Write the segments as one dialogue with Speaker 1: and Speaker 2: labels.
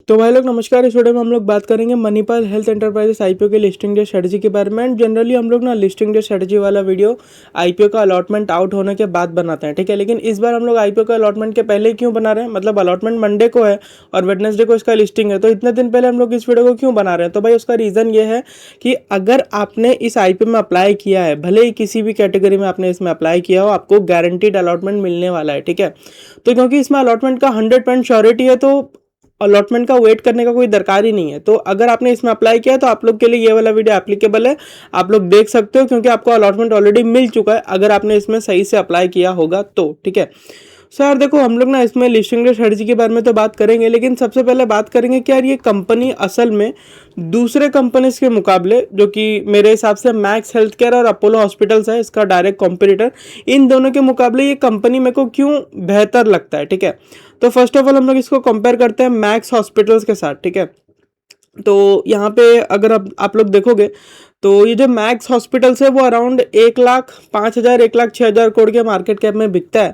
Speaker 1: तो भाई लोग नमस्कार। इस वीडियो में हम लोग बात करेंगे मणिपाल हेल्थ एंटरप्राइजेस आईपीओ के लिस्टिंग डेट स्ट्रेटजी के बारे में। एंड जनरली हम लोग ना लिस्टिंग डेट स्ट्रेटजी वाला वीडियो आईपीओ का अलॉटमेंट आउट होने के बाद बनाते हैं, ठीक है। लेकिन इस बार हम लोग आईपीओ का अलॉटमेंट के पहले ही क्यों बना रहे हैं, मतलब अलॉटमेंट मंडे को है और वेडनेसडे को इसका लिस्टिंग है, तो इतने दिन पहले हम लोग इस वीडियो को क्यों बना रहे हैं। तो भाई उसका रीज़न ये है कि अगर आपने इस आईपीओ में अप्लाई किया है, भले ही किसी भी कैटेगरी में आपने इसमें अप्लाई किया हो, आपको गारंटीड अलॉटमेंट मिलने वाला है, ठीक है। तो क्योंकि इसमें अलॉटमेंट का 100% श्योरिटी है, तो अलॉटमेंट का वेट करने का कोई दरकार ही नहीं है। तो अगर आपने इसमें अप्लाई किया तो आप लोग के लिए ये वाला वीडियो एप्लीकेबल है, आप लोग देख सकते हो, क्योंकि आपको अलॉटमेंट ऑलरेडी मिल चुका है अगर आपने इसमें सही से अप्लाई किया होगा तो, ठीक है। सर देखो, हम लोग ना इसमें लिस्टिंग स्ट्रेटजी के बारे में तो बात करेंगे, लेकिन सबसे पहले बात करेंगे कि यार ये कंपनी असल में दूसरे कंपनीज के मुकाबले, जो कि मेरे हिसाब से मैक्स हेल्थ केयर और अपोलो हॉस्पिटल्स है इसका डायरेक्ट कॉम्पिटिटर, इन दोनों के मुकाबले ये कंपनी मेरे को क्यों बेहतर लगता है, ठीक है। तो फर्स्ट ऑफ ऑल हम लोग इसको कंपेयर करते हैं मैक्स हॉस्पिटल्स के साथ, ठीक है। तो यहाँ पे अगर आप लोग देखोगे तो ये जो मैक्स हॉस्पिटल्स है वो अराउंड 1,05,000 1,06,000 करोड़ के मार्केट कैप में बिकता है।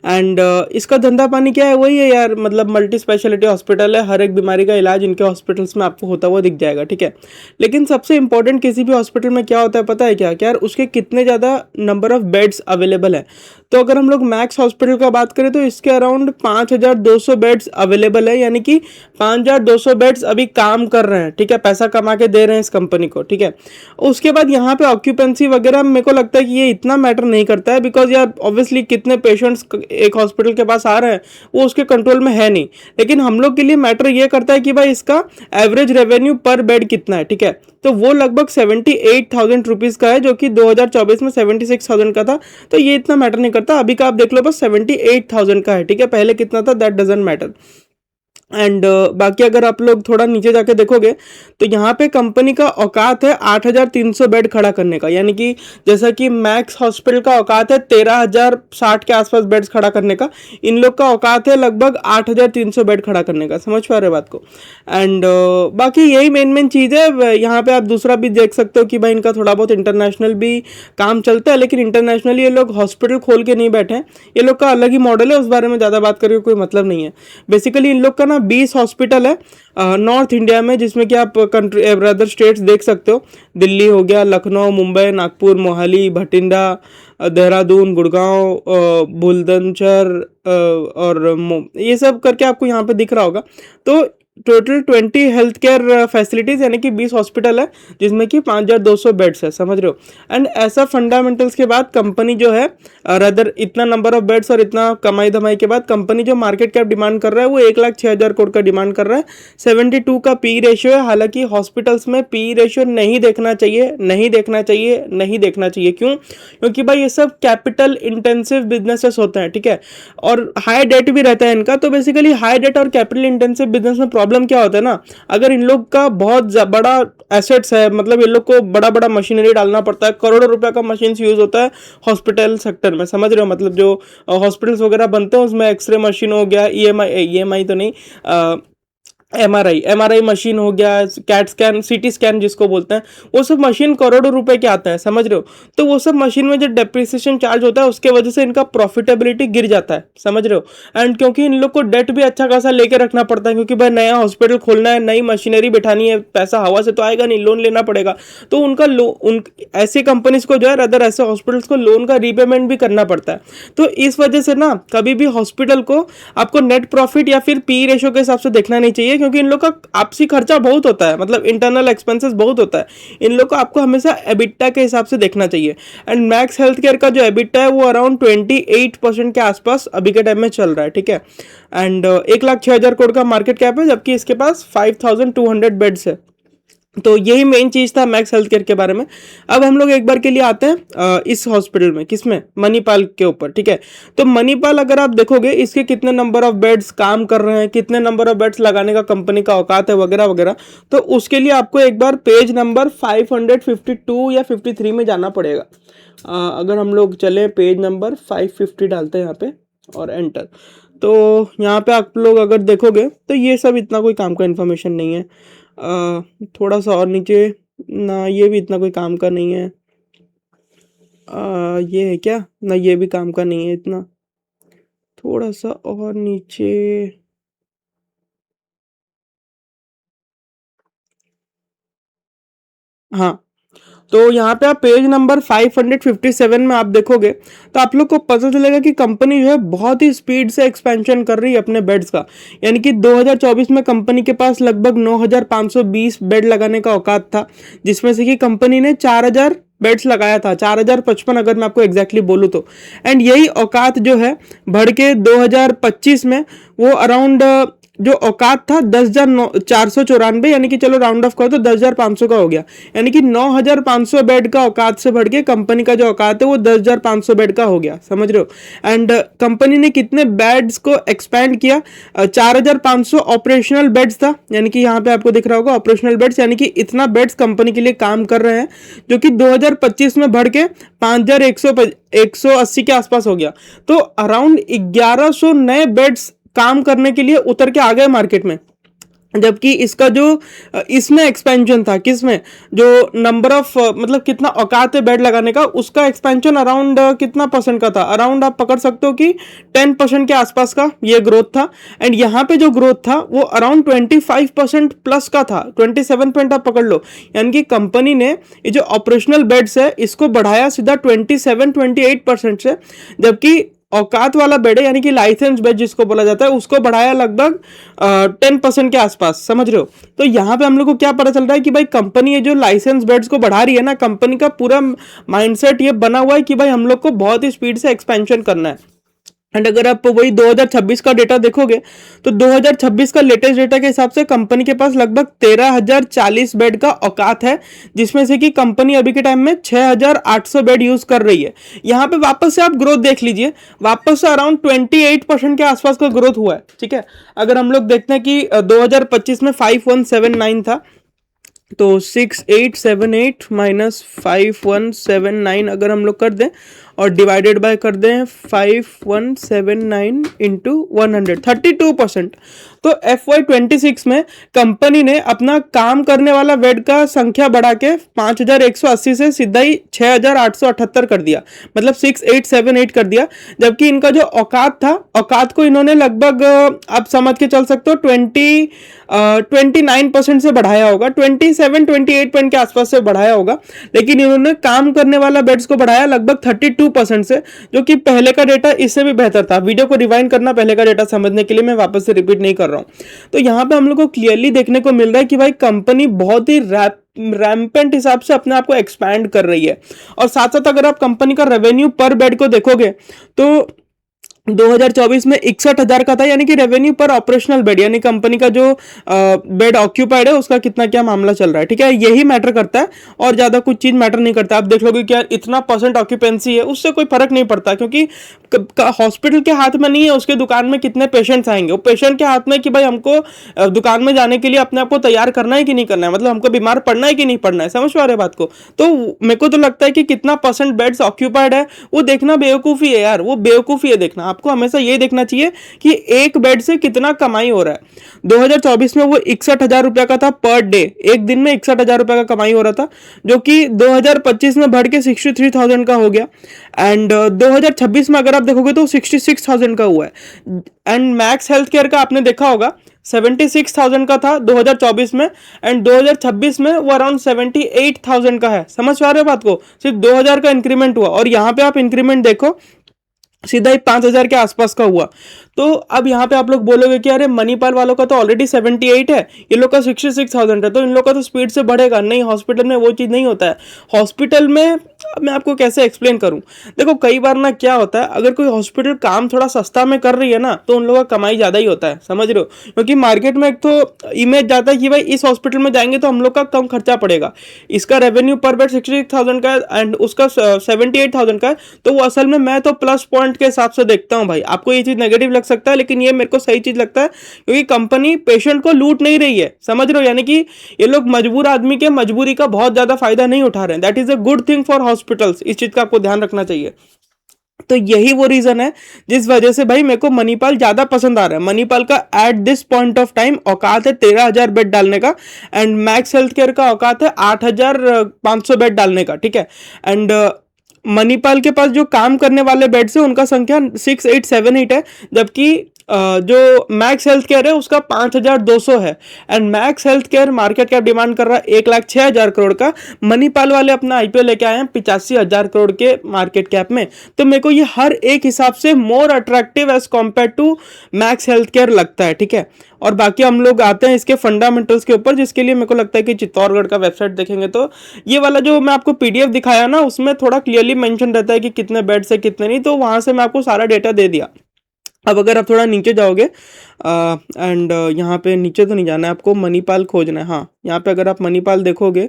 Speaker 1: एंड इसका धंधा पानी क्या है, वही है यार, मतलब मल्टी स्पेशलिटी हॉस्पिटल है, हर एक बीमारी का इलाज इनके हॉस्पिटल्स में आपको होता हुआ दिख जाएगा, ठीक है। लेकिन सबसे इंपॉर्टेंट किसी भी हॉस्पिटल में क्या होता है पता है क्या, क्या यार उसके कितने ज़्यादा नंबर ऑफ बेड्स अवेलेबल है। तो अगर हम लोग मैक्स हॉस्पिटल का बात करें तो इसके अराउंड 5,200 बेड्स अवेलेबल है, यानी कि 5,200 बेड्स अभी काम कर रहे हैं, ठीक है, पैसा कमा के दे रहे हैं इस कंपनी को, ठीक है। उसके बाद यहाँ पे ऑक्यूपेंसी वगैरह मेरे को लगता है कि ये इतना मैटर नहीं करता है, बिकॉज यार ऑब्वियसली कितने पेशेंट्स एक हॉस्पिटल के पास आ रहे हैं वो उसके कंट्रोल में है नहीं। लेकिन हम लोग के लिए मैटर ये करता है कि भाई इसका एवरेज रेवेन्यू पर बेड कितना है, ठीक है। तो वो लगभग 78,000 रुपीज़ का है, जो कि 2024 में 76,000 का था। तो ये इतना मैटर नहीं करता, अभी का आप देख लो बस 78,000 का है, ठीक है। पहले कितना था दैट डजंट मैटर। एंड बाकी अगर आप लोग थोड़ा नीचे जाके देखोगे तो यहाँ पे कंपनी का औकात है 8,300 बेड खड़ा करने का, यानी कि जैसा कि मैक्स हॉस्पिटल का औकात है 13,060 के आसपास बेड्स खड़ा करने का, इन लोग का औकात है लगभग 8,300 बेड खड़ा करने का। समझ पा रहे बात को। एंड बाकी यही मेन चीज़ है। यहाँ पे आप दूसरा भी देख सकते हो कि भाई इनका थोड़ा बहुत इंटरनेशनल भी काम चलता है, लेकिन इंटरनेशनली ये लोग हॉस्पिटल खोल के नहीं बैठे हैं, ये लोग का अलग ही मॉडल है, उस बारे में ज़्यादा बात करके कोई मतलब नहीं है। बेसिकली इन लोग का ना 20 हॉस्पिटल है नॉर्थ इंडिया में, जिसमें कि आप कंट्री अदर स्टेट्स देख सकते हो, दिल्ली हो गया, लखनऊ, मुंबई, नागपुर, मोहाली, भटिंडा, देहरादून, गुड़गांव, बुलंदशहर और ये सब करके आपको यहाँ पे दिख रहा होगा। तो टोटल 20 हेल्थ केयर फैसिलिटीज़, यानी कि 20 हॉस्पिटल है, जिसमें कि 5,200 बेड्स है, समझ रहे हो। एंड ऐसा फंडामेंटल्स के बाद कंपनी जो है, अदर इतना नंबर ऑफ बेड्स और इतना कमाई धमाई के बाद कंपनी जो मार्केट कैप डिमांड कर रहा है वो 1,06,000 करोड़ का डिमांड कर रहा है। 72 का पी रेशियो है। हालांकि हॉस्पिटल्स में पी रेशियो नहीं देखना चाहिए, नहीं देखना चाहिए, नहीं देखना चाहिए। क्यों? क्योंकि भाई ये सब कैपिटल इंटेंसिव बिजनेसेस होते हैं, ठीक है, और हाई डेट भी रहता है इनका। तो बेसिकली हाई डेट और कैपिटल इंटेंसिव बिजनेस में प्रॉब्लम क्या होता है ना, अगर इन लोग का बहुत बड़ा एसेट्स है, मतलब ये लोग को बड़ा बड़ा मशीनरी डालना पड़ता है, करोड़ों रुपए का मशीन यूज होता है हॉस्पिटल सेक्टर में, समझ रहे हो। मतलब जो हॉस्पिटल्स वगैरह बनते हैं उसमें एक्सरे मशीन हो गया, ईएमआई तो नहीं, एमआरआई मशीन हो गया, कैट स्कैन, सीटी स्कैन जिसको बोलते हैं, वो सब मशीन करोड़ों रुपए के आते हैं, समझ रहे हो। तो वो सब मशीन में जो डेप्रिसिएशन चार्ज होता है उसके वजह से इनका प्रॉफिटेबिलिटी गिर जाता है, समझ रहे हो। एंड क्योंकि इन लोग को डेट भी अच्छा खासा लेके रखना पड़ता है, क्योंकि भाई नया हॉस्पिटल खोलना है, नई मशीनरी बिठानी है, पैसा हवा से तो आएगा नहीं, लोन लेना पड़ेगा। तो उनका ऐसी कंपनीज को जो है, अदर ऐसे हॉस्पिटल्स को लोन का रीपेमेंट भी करना पड़ता है। तो इस वजह से ना कभी भी हॉस्पिटल को आपको नेट प्रॉफिट या फिर पी रेशो के हिसाब से देखना नहीं चाहिए, क्योंकि इन लोग का आपसी खर्चा बहुत होता है, मतलब इंटरनल एक्सपेंसेस बहुत होता है। इन लोग को आपको हमेशा एबिटा के हिसाब से देखना चाहिए। एंड मैक्स हेल्थ केयर का जो एबिटा है वो अराउंड 28% के आसपास अभी के टाइम में चल रहा है, ठीक है। एंड 1,06,000 करोड़ का मार्केट कैप है, जबकि इसके पास 5,200 बेड्स है। तो यही मेन चीज था मैक्स हेल्थ केयर के बारे में। अब हम लोग एक बार के लिए आते हैं इस हॉस्पिटल में, किसमें, मणिपाल के ऊपर, ठीक है। तो मणिपाल अगर आप देखोगे इसके कितने नंबर ऑफ बेड्स काम कर रहे हैं, कितने नंबर ऑफ बेड्स लगाने का कंपनी का औकात है वगैरह वगैरह, तो उसके लिए आपको एक बार पेज नंबर 552 या 53 में जाना पड़ेगा। अगर हम लोग चले पेज नंबर 550 डालते हैं यहाँ पे और एंटर, तो यहाँ पे आप लोग अगर देखोगे तो ये सब इतना कोई काम का इन्फॉर्मेशन नहीं है। थोड़ा सा और नीचे ना, ये भी इतना कोई काम का नहीं है। ये है क्या ना, ये भी काम का नहीं है इतना। थोड़ा सा और नीचे, हाँ, तो यहाँ पे आप पेज नंबर 557 में आप देखोगे तो आप लोग को पता चलेगा कि कंपनी जो है बहुत ही स्पीड से एक्सपेंशन कर रही है अपने बेड्स का। यानी कि 2024 में कंपनी के पास लगभग 9,520 बेड लगाने का औकात था, जिसमें से कि कंपनी ने 4,000 बेड्स लगाया था, 4,055 अगर मैं आपको एग्जैक्टली बोलूँ तो। एंड यही औकात जो है बढ़ के 2025 में वो अराउंड जो औकात था 10,494, यानी कि चलो राउंड ऑफ करो तो 10,500 का हो गया। यानी कि 9,500 बेड का औकात से बढ़ के कंपनी का जो औकात है वो 10,500 बेड का हो गया, समझ रहे हो। एंड कंपनी ने कितने बेड्स को एक्सपैंड किया, 4,500 ऑपरेशनल बेड्स था, यानी कि यहाँ पे आपको दिख रहा होगा ऑपरेशनल बेड्स, यानी कि इतना बेड्स कंपनी के लिए काम कर रहे हैं, जो कि 2025 में बढ़ के 5,180 के आसपास हो गया। तो अराउंड 1,100 नए बेड्स काम करने के लिए उतर के आ गए मार्केट में। जबकि इसका जो इसमें एक्सपेंशन था, किसमें, जो नंबर ऑफ मतलब कितना औकात है बेड लगाने का, उसका एक्सपेंशन अराउंड कितना परसेंट का था, अराउंड आप पकड़ सकते हो कि 10% के आसपास का ये ग्रोथ था। एंड यहाँ पे जो ग्रोथ था वो अराउंड 25% प्लस का था, 27% आप पकड़ लो। यानी कि कंपनी ने ये जो ऑपरेशनल बेड्स है इसको बढ़ाया सीधा 27-28% से, जबकि औकात वाला बेड है यानी कि लाइसेंस बेड जिसको बोला जाता है उसको बढ़ाया लगभग 10% के आसपास, समझ रहे हो। तो यहाँ पे हम लोग को क्या पता चल रहा है कि भाई कंपनी ये जो लाइसेंस बेड्स को बढ़ा रही है ना, कंपनी का पूरा माइंडसेट ये बना हुआ है कि भाई हम लोग को बहुत ही स्पीड से एक्सपेंशन करना है। एंड अगर आप वही 2026 का डेटा देखोगे तो 2026 का लेटेस्ट डेटा के हिसाब से कंपनी के पास लगभग 13,040 बेड का औकात है, जिसमें से कि कंपनी अभी के टाइम में 6,800 बेड यूज कर रही है। यहाँ पे वापस से आप ग्रोथ देख लीजिए, वापस से अराउंड 28% के आसपास का ग्रोथ हुआ है, ठीक है। अगर हम लोग देखते हैं कि 2025 में 5,179 था, तो 6,878 माइनस 5,179 अगर हम लोग कर दें और डिवाइडेड बाय कर दें 5,179 इंटू 100, 32%। तो FY26 में कंपनी ने अपना काम करने वाला बेड का संख्या बढ़ा के 5,180 से सीधा ही 6,878 कर दिया, मतलब 6,878 कर दिया। जबकि इनका जो औकात था, औकात को इन्होंने लगभग आप समझ के चल सकते हो 29% से बढ़ाया होगा, 27-28% के आसपास से बढ़ाया होगा। लेकिन इन्होंने काम करने वाला बेड्स को बढ़ाया लगभग 32% से, जो कि पहले का डेटा इससे भी बेहतर था। वीडियो को रिवाइंड करना पहले का डेटा समझने के लिए, मैं वापस से रिपीट नहीं कर रहा हूं। तो यहां पे हम लोग को क्लियरली देखने को मिल रहा है कि भाई कंपनी बहुत ही रैम्पेंट हिसाब से अपने आप को एक्सपैंड कर रही है। और साथ साथ अगर आप कंपनी का रेवेन्यू पर बेड को देखोगे तो 2024 में 61,000 का था, यानी कि रेवेन्यू पर ऑपरेशनल बेड, यानी कंपनी का जो बेड ऑक्यूपाइड है उसका कितना क्या मामला चल रहा है, ठीक है, यही मैटर करता है और ज्यादा कुछ चीज मैटर नहीं करता। आप देख लोगे कि यार इतना परसेंट ऑक्यूपेंसी है, उससे कोई फर्क नहीं पड़ता, क्योंकि हॉस्पिटल के हाथ में नहीं है उसके दुकान में कितने पेशेंट्स आएंगे, वो पेशेंट के हाथ में कि भाई हमको दुकान में जाने के लिए अपने आप को तैयार करना है कि नहीं करना है, मतलब हमको बीमार पड़ना है कि नहीं पड़ना है, समझ पा रहे बात को। तो मेरे को तो लगता है कि कितना परसेंट बेड्स ऑक्यूपाइड है वो देखना बेवकूफी है यार, वो बेवकूफी है देखना। आपको हमेशा ये देखना चाहिए कि एक बेड से कितना कमाई हो रहा है। 2024 में वो 61,000 रुपया का था पर डे, एक दिन में 61,000 रुपया का कमाई हो रहा था, जो कि 2025 में बढ़ के 63,000 का हो गया। एंड 2026 में अगर आप देखोगे तो 66,000 का हुआ है। एंड मैक्स हेल्थ केयर का आपने देखा होगा 76,000 का था 2024 में, एंड 2026 में वो अराउंड 78,000 का है। समझ पा रहे हो बात को, सिर्फ 2,000 का इंक्रीमेंट हुआ, और यहाँ पे आप इंक्रीमेंट देखो सीधा ही 5,000 के आसपास का हुआ। तो अब यहाँ पे आप लोग बोलोगे कि अरे मणिपाल वालों का तो ऑलरेडी 78 है, ये लोग का 66,000 है, तो इन लोग का तो स्पीड से बढ़ेगा नहीं। हॉस्पिटल में वो चीज़ नहीं होता है। हॉस्पिटल में मैं आपको कैसे एक्सप्लेन करूं, देखो कई बार ना क्या होता है, अगर कोई हॉस्पिटल काम थोड़ा सस्ता में कर रही है ना तो उन लोगों का कमाई ज़्यादा ही होता है, समझ रहे हो। क्योंकि मार्केट में एक तो इमेज जाता है कि भाई इस हॉस्पिटल में जाएंगे तो हम लोग का कम खर्चा पड़ेगा, इसका रेवेन्यू पर बेड 66,000 का है एंड उसका 78,000 का है, तो वो असल में मैं तो प्लस पॉइंट के हिसाब से देखता हूं भाई। आपको ये चीज़ नेगेटिव लग सकता है, लेकिन ये मेरे को सही चीज़ लगता है, क्योंकि कंपनी पेशेंट को लूट नहीं रही है, समझ रहे हो। यानी कि ये लोग मजबूर आदमी के मजबूरी का बहुत ज़्यादा फायदा नहीं उठा रहे हैं। That is a good thing for hospitals, इस चीज़ का आपको ध्यान रखना चाहिए। तो यही वो रीजन है जिस वजह से भाई मेरे को मणिपाल ज्यादा पसंद आ रहा है। मणिपाल का at this point of time औकात है 13,000 बेड डालने का, एंड मैक्स हेल्थ केयर का औकात है 8,500 बेड डालने का, ठीक है। एंड मणिपाल के पास जो काम करने वाले बेड्स है उनका संख्या 6,878 है, जबकि जो मैक्स हेल्थ केयर है उसका 5200 है, and max Health care market cap demand कर रहा है 1,06,000 करोड़ का। मणिपाल वाले अपना आईपीओ लेके आए हैं 85,000 करोड़ के मार्केट कैप में। तो मेरे को ये हर एक हिसाब से more attractive as compare to Max Health Care लगता है, ठीक है। और बाकी हम लोग आते हैं इसके फंडामेंटल्स के ऊपर, जिसके लिए मेरे को लगता है कि चित्तौड़गढ़ का वेबसाइट देखेंगे तो ये वाला जो मैं आपको पीडीएफ दिखाया ना, उसमें थोड़ा क्लियरली मेंशन रहता है कि कितने बेड्स है कितने नहीं, तो वहां से मैं आपको सारा डेटा दे दिया। अब अगर आप थोड़ा नीचे जाओगे एंड यहाँ पे नीचे तो नहीं जाना है आपको, मणिपाल खोजना है। हाँ, यहाँ पे अगर आप मणिपाल देखोगे,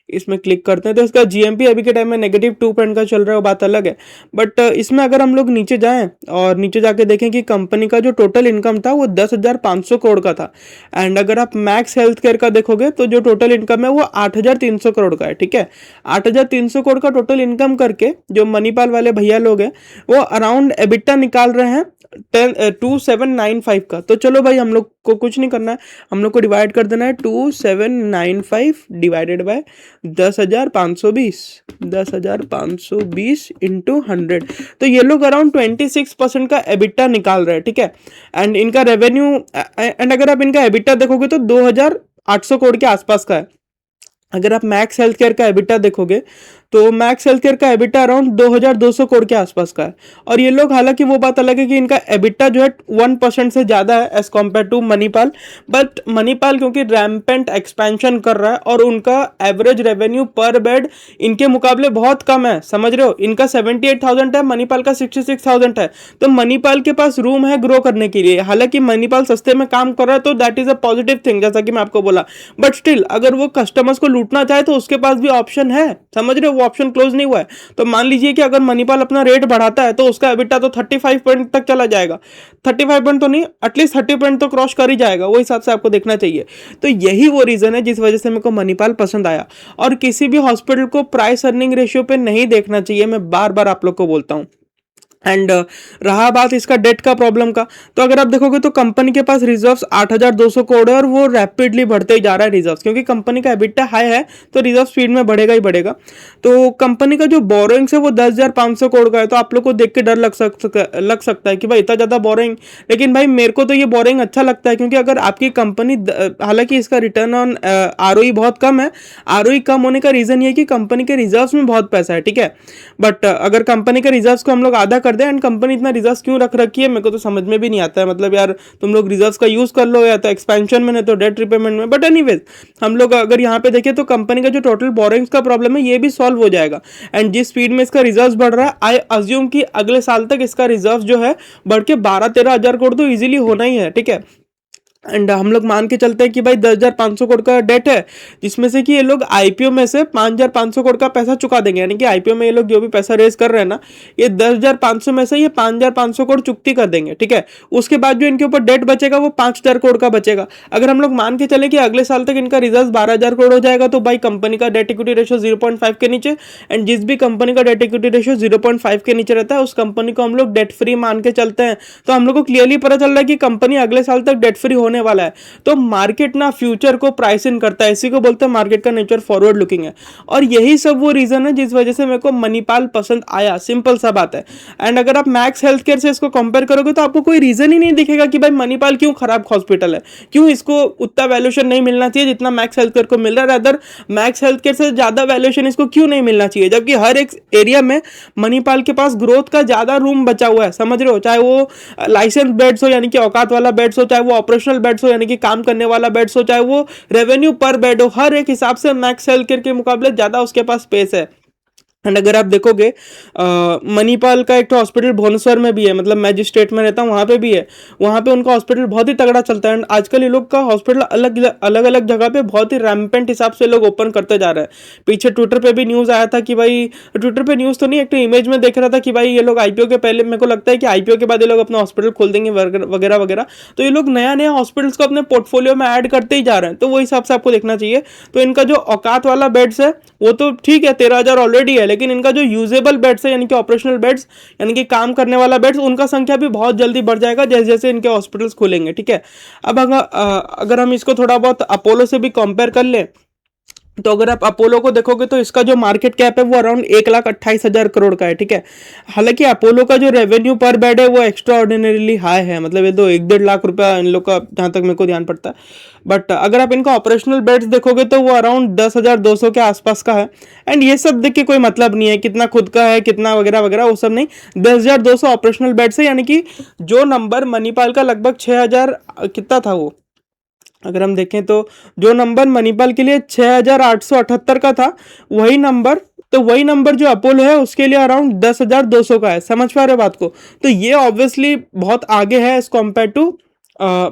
Speaker 1: इसमें क्लिक करते हैं तो इसका जीएमपी अभी के टाइम में -2 का चल रहा है, वो बात अलग है। बट इसमें अगर हम लोग नीचे जाएं और नीचे जाके देखें कि कंपनी का जो टोटल इनकम था वो 10,500 करोड़ का था, एंड अगर आप मैक्स हेल्थ केयर का देखोगे तो जो टोटल इनकम है वो 8,300 करोड़ का है, ठीक है। 8,300 करोड़ का टोटल इनकम करके जो मणिपाल वाले भैया लोग हैं वो अराउंड एबिटा निकाल रहे हैं 2795 का। तो चलो भाई, हम लोग को कुछ नहीं करना है, हम लोग को डिवाइड कर देना है 2795 डिवाइडेड बाय 10,520 इंटू 100। तो ये लोग अराउंड 26% का एबिटा निकाल रहे हैं, ठीक है। एंड इनका रेवेन्यू, एंड अगर आप इनका एबिटा देखोगे तो 2,800 करोड़ के आसपास का है। अगर आप मैक्स हेल्थ केयर का एबिटा देखोगे तो मैक्स हेल्थ केयर का एबिटा अराउंड 2,200 करोड़ के आसपास का है। और ये लोग, हालांकि वो बात अलग है कि इनका एबिटा जो है 1% से ज्यादा है as compare to Manipal, but Manipal क्योंकि रैम्पेंट एक्सपेंशन कर रहा है और उनका एवरेज रेवेन्यू पर बेड इनके मुकाबले बहुत कम है, समझ रहे हो। इनका 78,000 है, मणिपाल का 66,000 है। तो मणिपाल के पास रूम है ग्रो करने के लिए। हालांकि मणिपाल सस्ते में काम कर रहा है तो that is a positive thing, जैसा कि मैं आपको बोला। बट स्टिल अगर वो कस्टमर्स को लूटना चाहे तो उसके पास भी ऑप्शन है, समझ रहे हो, वो ऑप्शन क्लोज नहीं हुआ है। तो मान लीजिए कि अगर मणिपाल अपना रेट बढ़ाता है तो उसका एबिटा तो 35 पॉइंट तक चला जाएगा, 35 पॉइंट तो नहीं, एटलीस्ट 30 पॉइंट तो क्रॉस कर ही जाएगा। वो हिसाब से आपको देखना चाहिए। तो यही वो रीजन है जिस वजह से मेरे को मणिपाल पसंद आया। और किसी भी हॉस्पिटल को प्राइस अर्निंग रेशियो पे नहीं देखना चाहिए, मैं बार बार आप लोग को बोलता हूं। एंड रहा बात इसका डेट का प्रॉब्लम का, तो अगर आप देखोगे तो कंपनी के पास रिजर्व्स 8,200 करोड़ है और वो रैपिडली बढ़ते ही जा रहा है रिजर्व्स, क्योंकि कंपनी का एबिटा हाई है तो रिजर्व स्पीड में बढ़ेगा ही बढ़ेगा। तो कंपनी का जो बोरोइंग्स है वो 10,500 करोड़ का है। तो आप लोग को देख के डर लग सकता है कि भाई इतना ज़्यादा बोरोइंग, लेकिन भाई मेरे को तो ये बोरोइंग अच्छा लगता है, क्योंकि अगर आपकी कंपनी, हालांकि इसका रिटर्न ऑन आरओई बहुत कम है, आरओई कम होने का रीज़न ये है कि कंपनी के रिजर्व्स में बहुत पैसा है, ठीक है। बट अगर कंपनी के रिजर्व्स को हम लोग आधा कर एंड कंपनी इतना रिजर्व्स क्यों रख रखी है, मेरे को तो समझ में भी नहीं आता है। मतलब यार, तुम लोग रिजर्व्स का यूज कर लो या तो एक्सपेंशन में, नहीं तो डेट रिपेमेंट में। बट एनीवेज, हम लोग अगर यहाँ पे देखें तो कंपनी का जो टोटल बोरोइंग्स का प्रॉब्लम है ये भी सॉल्व हो जाएगा। एंड जिस स्पीड में इसका रिजर्व्स बढ़ रहा है, आई अज्यूम कि अगले साल तक इसका रिजर्व जो है बढ़ के 12-13 हजार करोड़ तो इजीली होना ही है, ठीक है। एंड हम लोग मान के चलते हैं कि भाई 10,500 करोड़ का डेट है, जिसमें से कि ये लोग आईपीओ में से 5,500 करोड़ का पैसा चुका देंगे। यानी कि आईपीओ में ये लोग जो भी पैसा रेज कर रहे हैं ना, ये 10,500 में से ये 5,500 करोड़ चुकती कर देंगे, ठीक है। उसके बाद जो इनके ऊपर डेट बचेगा वो 5,000 करोड़ का बचेगा। अगर हम लोग मान के चले कि अगले साल तक इनका रिजर्व 12,000 करोड़ हो जाएगा, तो भाई कंपनी का डेट इक्विटी रेशियो 0.5 के नीचे, एंड जिस भी कंपनी का डेट इक्विटी रेशियो 0.5 के नीचे रहता है उस कंपनी को हम लोग डेट फ्री मान के चलते हैं। तो हम लोग को क्लियरली पता चल रहा है कि कंपनी अगले साल तक डेट फ्री होने वाला है। तो मार्केट ना फ्यूचर को प्राइस इन करता है, इसी को बोलते हैं मार्केट का नेचर फॉरवर्ड लुकिंग है। और यही सब वो रीजन है जिस वजह से मेरे को मणिपाल पसंद आया, सिंपल सा बात है। एंड अगर आप मैक्स हेल्थ केयर से इसको कंपेयर करोगे तो आपको कोई रीजन ही नहीं दिखेगा कि भाई मणिपाल क्यों खराब हॉस्पिटल है, क्यों इसको उतना वैल्यूएशन नहीं मिलना चाहिए जितना मैक्स हेल्थ केयर को मिल रहा है। अदर मैक्स हेल्थ केयर से ज्यादा वैल्यूएशन इसको क्यों नहीं मिलना चाहिए, जबकि हर एक एरिया में मणिपाल के पास ग्रोथ का ज्यादा रूम बचा हुआ है, समझ रहे हो। चाहे वो लाइसेंस बेड्स हो यानी कि औकात वाला बेड्स हो, चाहे वो ऑपरेशनल बेड्स हो यानी कि काम करने वाला बेड्स हो, चाहे वो रेवेन्यू पर बेड हो, हर एक हिसाब से मैक्स हेल्थ केयर के मुकाबले ज्यादा उसके पास स्पेस है। एंड अगर आप देखोगे मणिपाल का एक तो हॉस्पिटल भुवनेश्वर में भी है, मतलब मैं जिस स्टेट में रहता हूँ वहाँ पे भी है, वहाँ पे उनका हॉस्पिटल बहुत ही तगड़ा चलता है। एंड आजकल ये लोग का हॉस्पिटल अलग अलग जगह पे बहुत ही रैम्पेंट हिसाब से लोग ओपन करते जा रहे हैं। पीछे ट्विटर पे भी न्यूज़ आया था कि भाई, ट्विटर पे न्यूज़ तो नहीं, एक तो इमेज में देख रहा था कि भाई ये लोग आईपीओ के पहले, मेरे को लगता है कि आईपीओ के बाद ये लोग अपना हॉस्पिटल खोल देंगे वगैरह वगैरह। तो ये लोग नया नया हॉस्पिटल्स को अपने पोर्टफोलियो में ऐड करते ही जा रहे हैं, तो वो हिसाब से आपको देखना चाहिए। तो इनका जो औकात वाला बेड्स है वो तो ठीक है, 13,000 ऑलरेडी है, लेकिन इनका जो यूजेबल बेड्स है यानी कि ऑपरेशनल बेड्स यानी कि काम करने वाला बेड्स, उनका संख्या भी बहुत जल्दी बढ़ जाएगा जैसे जैसे इनके हॉस्पिटल्स खुलेंगे, ठीक है। अब अगर हम इसको थोड़ा बहुत अपोलो से भी कंपेयर कर ले तो अगर आप अपोलो को देखोगे तो इसका जो मार्केट कैप है वो अराउंड 1,28,000 करोड़ का है, ठीक है। हालांकि अपोलो का जो रेवेन्यू पर बेड है वो एक्स्ट्रा ऑर्डिनरीली हाई है, मतलब ये तो 1-1.5 लाख रुपया इन लोग का, जहां तक मेरे को ध्यान पड़ता है। बट अगर आप इनका ऑपरेशनल बेड्स देखोगे तो वो अराउंड 10,200 के आसपास का है। एंड ये सब देख के कोई मतलब नहीं है कितना खुद का है कितना वगैरह वगैरह, वो सब नहीं। 10,200 ऑपरेशनल बेड्स है, यानी कि जो नंबर मणिपाल का लगभग 6,000 कितना था वो, अगर हम देखें तो जो नंबर मणिपाल के लिए 6,878 का था, वही नंबर, तो वही नंबर जो अपोलो है उसके लिए अराउंड 10,200 का है। समझ पा रहे हो बात को? तो ये ऑब्वियसली बहुत आगे है as compare to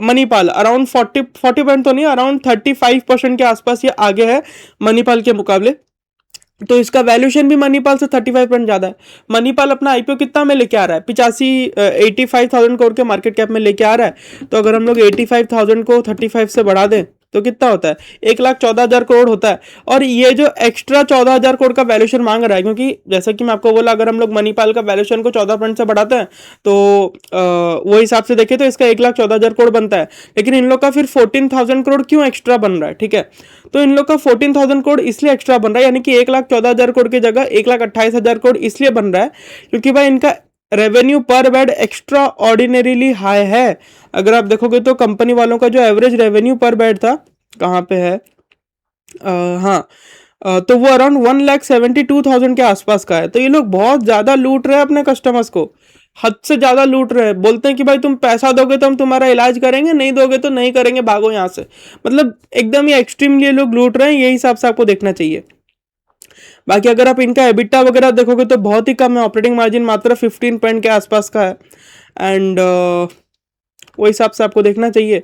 Speaker 1: Manipal. Around 40% तो नहीं, अराउंड 35% के आसपास ये आगे है मणिपाल के मुकाबले। तो इसका वैल्यूएशन भी मणिपाल से 35% ज्यादा है। मणिपाल अपना आईपीओ कितना में लेके आ रहा है, 85,000 करोड़ के मार्केट कैप में लेके आ रहा है। तो अगर हम लोग 85,000 को 35 से बढ़ा दें तो कितना होता है, 1,14,000 करोड़ होता है। और ये जो एक्स्ट्रा 14,000 करोड़ का वैल्यूएशन मांग रहा है, क्योंकि जैसा कि मैं आपको बोला अगर हम लोग मणिपाल का वैल्यूएशन को 14% से बढ़ाते हैं तो वो हिसाब से देखें तो इसका 1,14,000 करोड़ बनता है। लेकिन इन लोग का फिर 14,000 करोड़ क्यों एक्स्ट्रा बन रहा है, ठीक है। तो इन लोग का 14,000 करोड़ इसलिए एक्स्ट्रा बन रहा है, यानी कि 1,14,000 करोड़ की जगह 1,28,000 करोड़ इसलिए बन रहा है क्योंकि भाई इनका रेवेन्यू पर बेड एक्स्ट्रा ऑर्डिनरीली हाई है। अगर आप देखोगे तो कंपनी वालों का जो एवरेज रेवेन्यू पर बेड था, कहाँ पे है, हाँ, तो वो अराउंड 1,72,000 के आसपास का है। तो ये लोग बहुत ज्यादा लूट रहे हैं अपने कस्टमर्स को, हद से ज्यादा लूट रहे हैं। बोलते हैं कि भाई तुम पैसा दोगे तो हम तुम्हारा इलाज करेंगे, नहीं दोगे तो नहीं करेंगे, भागो यहाँ से। मतलब एकदम ही एक्सट्रीमली लोग लूट रहे हैं, यही हिसाब से आपको देखना चाहिए। बाकी अगर आप इनका एबिटा वगैरह देखोगे तो बहुत ही कम है, ऑपरेटिंग मार्जिन मात्र 15% के आसपास का है। एंड वो हिसाब से आपको देखना चाहिए।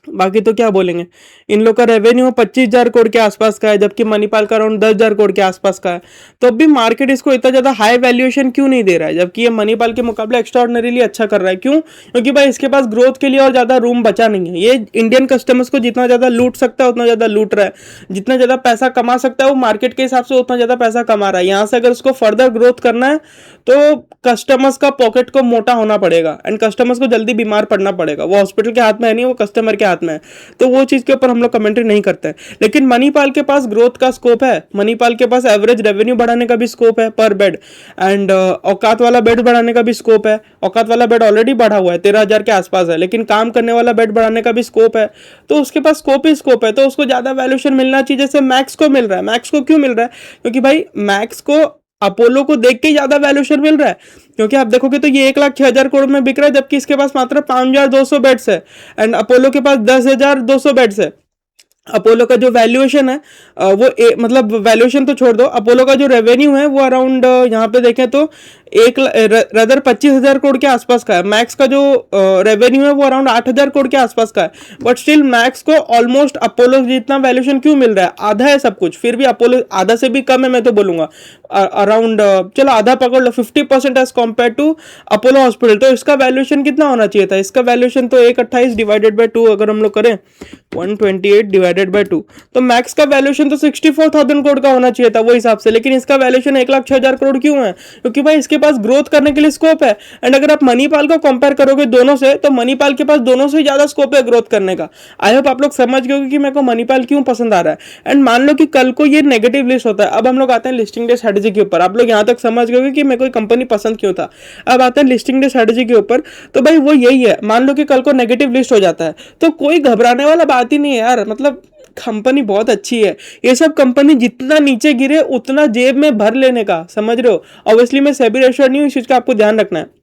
Speaker 1: बाकी तो क्या बोलेंगे, इन लोग का रेवेन्यू 25,000 करोड़ के आसपास का है, जबकि मणिपाल का अराउंड 10,000 करोड़ के आसपास का है। तो अभी मार्केट इसको इतना ज्यादा हाई वैल्यूएशन क्यों नहीं दे रहा है, जबकि ये मणिपाल के मुकाबले एक्स्ट्राऑर्डिनरीली अच्छा कर रहा है? क्यों? क्योंकि भाई इसके पास ग्रोथ के लिए और ज्यादा रूम बचा नहीं है। ये इंडियन कस्टमर्स को जितना ज्यादा लूट सकता है उतना ज्यादा लूट रहा है, जितना ज्यादा पैसा कमा सकता है वो मार्केट के हिसाब से उतना ज्यादा पैसा कमा रहा है। यहाँ से अगर उसको फर्दर ग्रोथ करना है तो कस्टमर्स का पॉकेट को मोटा होना पड़ेगा, एंड कस्टमर्स को जल्दी बीमार पड़ना पड़ेगा। वो हॉस्पिटल के हाथ में है नहीं, वो कस्टमर के हाथ में है। तो वो चीज के ऊपर हम लोग कमेंट्री नहीं करते हैं। लेकिन मणिपाल के पास ग्रोथ का स्कोप है, मणिपाल के पास एवरेज रेवेन्यू बढ़ाने का भी स्कोप है पर बेड, एंड औकात वाला बेड बढ़ाने का भी स्कोप है। औकात वाला बेड ऑलरेडी बढ़ा हुआ है, 13,000 के आसपास है, लेकिन काम करने वाला बेड बढ़ाने का भी स्कोप है। तो उसके पास स्कोप ही स्कोप है, तो उसको ज्यादा वैल्यूएशन मिलना चाहिए जैसे मैक्स को मिल रहा है। मैक्स को क्यों मिल रहा है? क्योंकि भाई मैक्स को अपोलो को देख के ज्यादा वैल्यूएशन मिल रहा है। क्योंकि आप देखोगे तो ये 1,06,000 करोड़ में बिक रहा है, जबकि इसके पास मात्र 5,200 बेड्स है, एंड अपोलो के पास 10,200 बेड्स है। अपोलो का जो वैल्यूएशन है मतलब वैल्यूएशन तो छोड़ दो, अपोलो का जो रेवेन्यू है वो अराउंड यहाँ पे देखें तो रदर 25,000 करोड़ के आसपास का है। मैक्स का जो रेवेन्यू है वो अराउंड 8,000 करोड़ के आसपास का है। बट स्टिल मैक्स को ऑलमोस्ट अपोलो जितना वैल्यूएशन क्यों मिल रहा है? आधा है सब कुछ, फिर भी अपोलो आधा से भी कम है, मैं तो बोलूंगा अराउंड, चलो आधा पकड़ लो, 50% as compare to Apollo hospital. तो इसका वैल्यूएशन कितना होना चाहिए था? इसका वैल्यूएशन तो 128 डिवाइडेड बाई 2 अगर हम लोग करें 128 डिवाइडेड बाई 2, तो मैक्स का वैल्यूएशन तो 64,000 करोड़ का होना चाहिए था वो हिसाब से। लेकिन इसका वैल्यूएशन 1,06,000 करोड़ क्यों है? क्योंकि भाई इसके पास ग्रोथ करने के लिए स्कोप है। एंड अगर आप मणिपाल को कंपेयर करोगे दोनों से, तो मणिपाल के पास दोनों से ज्यादा स्कोप है ग्रोथ करने का। आई होप आप लोग समझ गए कि मेरे को मणिपाल क्यों पसंद आ रहा है। एंड मान लो कि कल को ये नेगेटिव लिस्ट होता है। अब हम लोग आते हैं लिस्टिंग डे स्ट्रेटेजी के ऊपर। आप लोग यहां तक समझ गए कि मेरे को कंपनी पसंद क्यों था। अब आते हैं लिस्टिंग डे स्ट्रेटेजी के ऊपर। तो भाई वो यही है, मान लो कि कल को नेगेटिव लिस्ट हो जाता है तो कोई घबराने वाला बात ही नहीं है यार। मतलब कंपनी बहुत अच्छी है। ये सब कंपनी जितना नीचे गिरे उतना जेब में भर लेने का, समझ रहे हो? ऑब्वियसली मैं सेबी रजिस्टर्ड नहीं हूं, इस चीज का आपको ध्यान रखना है।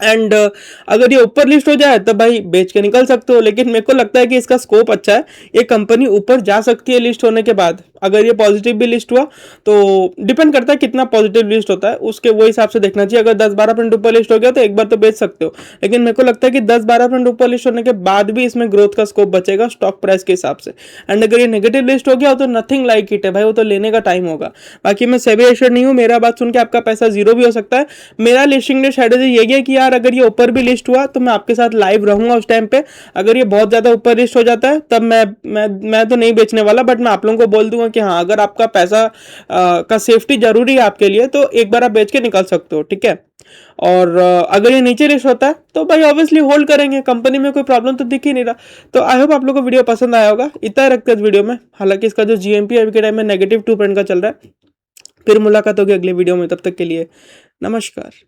Speaker 1: एंड अगर ये ऊपर लिस्ट हो जाए तो भाई बेच के निकल सकते हो। लेकिन मेरे को लगता है कि इसका स्कोप अच्छा है, ये कंपनी ऊपर जा सकती है लिस्ट होने के बाद। अगर ये पॉजिटिव भी लिस्ट हुआ तो डिपेंड करता है कितना पॉजिटिव लिस्ट होता है, उसके वो हिसाब से देखना चाहिए। अगर 10-12% ऊपर लिस्ट हो गया तो एक बार तो बेच सकते हो। लेकिन मेरे को लगता है कि 10-12% ऊपर लिस्ट होने के बाद भी इसमें ग्रोथ का स्कोप बचेगा स्टॉक प्राइस के हिसाब से। एंड अगर ये नेगेटिव लिस्ट हो गया तो नथिंग लाइक इट है भाई, वो तो लेने का टाइम होगा। बाकी मैं सेबी रजिस्टर्ड नहीं हूँ, मेरा बात सुन के आपका पैसा जीरो भी हो सकता है। मेरा लिस्टिंग डे स्ट्रेटेजी यही है कि यार बार अगर ये ऊपर भी लिस्ट हुआ तो मैं आपके साथ लाइव रहूंगा उस टाइम पे। अगर ये बहुत ज़्यादा ऊपर लिस्ट हो जाता है तब मैं तो नहीं बेचने वाला, बट मैं आप लोगों को बोल दूंगा कि हाँ, अगर आपका पैसा का सेफ्टी जरूरी है आपके लिए तो एक बार आप बेच के निकल सकते हो, ठीक है। और अगर ये नीचे लिस्ट होता है तो भाई ऑब्वियसली होल्ड करेंगे, कंपनी में कोई प्रॉब्लम तो दिख ही नहीं रहा। तो आई होप आप लोगों को वीडियो पसंद आया होगा। इतना ही रखते हैं इस वीडियो में, हालांकि इसका जो जीएमपी अभी के टाइम में -2% का चल रहा है। फिर मुलाकात होगी अगले वीडियो में, तब तक के लिए नमस्कार।